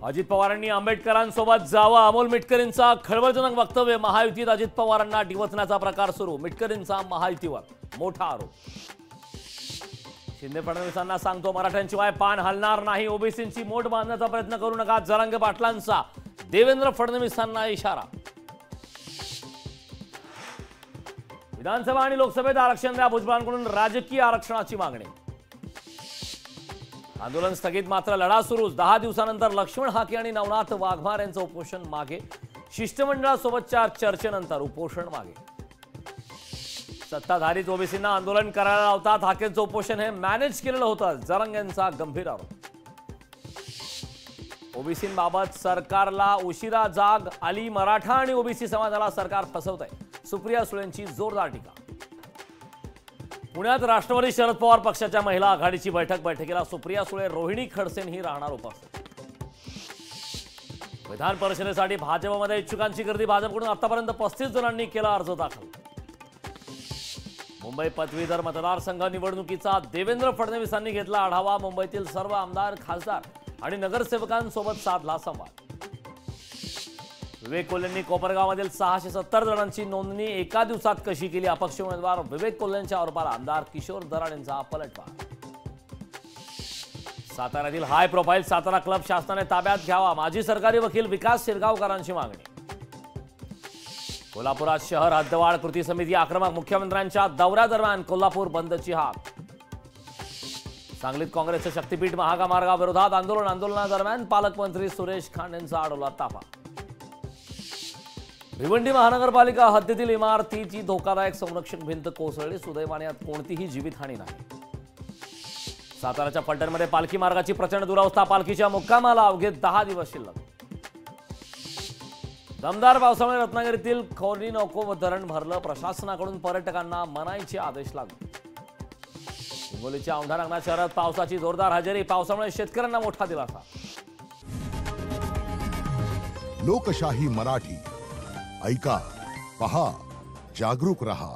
अजित पवारांनी आंबेडकरांसोबत जावं, अमोल मिटकरींचा खळबळजनक वक्तव्य. महायुतीत अजित पवारांना डिवचण्याचा प्रकार सुरू. मिटकरींचा महायुतीवर मोठा आरोप. शिंदे फडणवीसांना सांगतो, मराठ्यांची वाय पान हलणार नाही. ओबीसींची मोठ बांधण्याचा प्रयत्न करू नका. जरांगे पाटलांचा देवेंद्र फडणवीसांना इशारा. विधानसभा आणि लोकसभेत आरक्षण द्या, भुजबळांकडून राजकीय आरक्षणाची मागणी. आंदोलन स्थगित, मात्र लढा सुरूच. 10 दिवसानंतर लक्ष्मण हाके आणि नवनाथ वाघमार यांचं उपोषण मागे. शिष्टमंडळासोबतच्या चर्चेनंतर उपोषण मागे. सत्ताधारीत ओबीसींना आंदोलन करायला लावतात. हाकेंचं उपोषण हे मॅनेज केलेलं होतं. जरांगेंचा गंभीर आरोप. ओबीसींबाबत सरकारला उशिरा जाग आली. मराठा आणि ओबीसी समाजाला सरकार फसवत आहे. सुप्रिया सुळेंची जोरदार टीका. पुण्यात राष्ट्रवादी शरद पवार पक्षाच्या महिला आघाडीची बैठकीला सुप्रिया सुळे, रोहिणी खडसेंही राहणार उपस्थित. विधान परिषदेसाठी भाजपमध्ये इच्छुकांची गर्दी. भाजपकडून आतापर्यंत 35 जणांनी केला अर्ज दाखल. मुंबई पदवीधर मतदारसंघ निवडणुकीचा देवेंद्र फडणवीसांनी घेतला आढावा. मुंबईतील सर्व आमदार, खासदार आणि नगरसेवकांसोबत साधला संवाद. विवेक कोल्हेंनी कोपरगावमधील 670 जणांची नोंदणी एका दिवसात कशी केली? अपक्ष उमेदवार विवेक कोल्हेंच्या आरोपाला आमदार किशोर दराडेंचा पलटवार. साताऱ्यातील हाय प्रोफाईल सातारा क्लब शासनाने ताब्यात घ्यावा. माजी सरकारी वकील विकास शिरगावकरांची मागणी. कोल्हापुरात शहर हद्दवाढ कृती समिती आक्रमक. मुख्यमंत्र्यांच्या दौऱ्यादरम्यान कोल्हापूर बंदची हाक. सांगलीत काँग्रेसचे शक्तीपीठ महामार्गाविरोधात आंदोलन. आंदोलनादरम्यान पालकमंत्री सुरेश खांडेंचा अडवला ताफा. भिवंडी महानगरपालिका हद्दीतील इमारतीची धोकादायक संरक्षक भिंत कोसळली. सुदैवाने यात कोणतीही जीवितहानी नाही. साताराच्या फलटणमध्ये पालखी मार्गाची प्रचंड दुरावस्था. पालखीच्या मुक्कामाला अवघे 10 दिवस शिल्लक. दमदार पावसामुळे रत्नागिरीतील खोर्नीनोको धरण भरलं. प्रशासनाकडून पर्यटकांना मनाईचे आदेश लागले. हिंगोलीच्या औंढा नागनाथ शहरात पावसाची जोरदार हजेरी. पावसामुळे शेतकऱ्यांना मोठा दिलासा. लोकशाही मराठी ऐका, पहा, जागरूक रहा.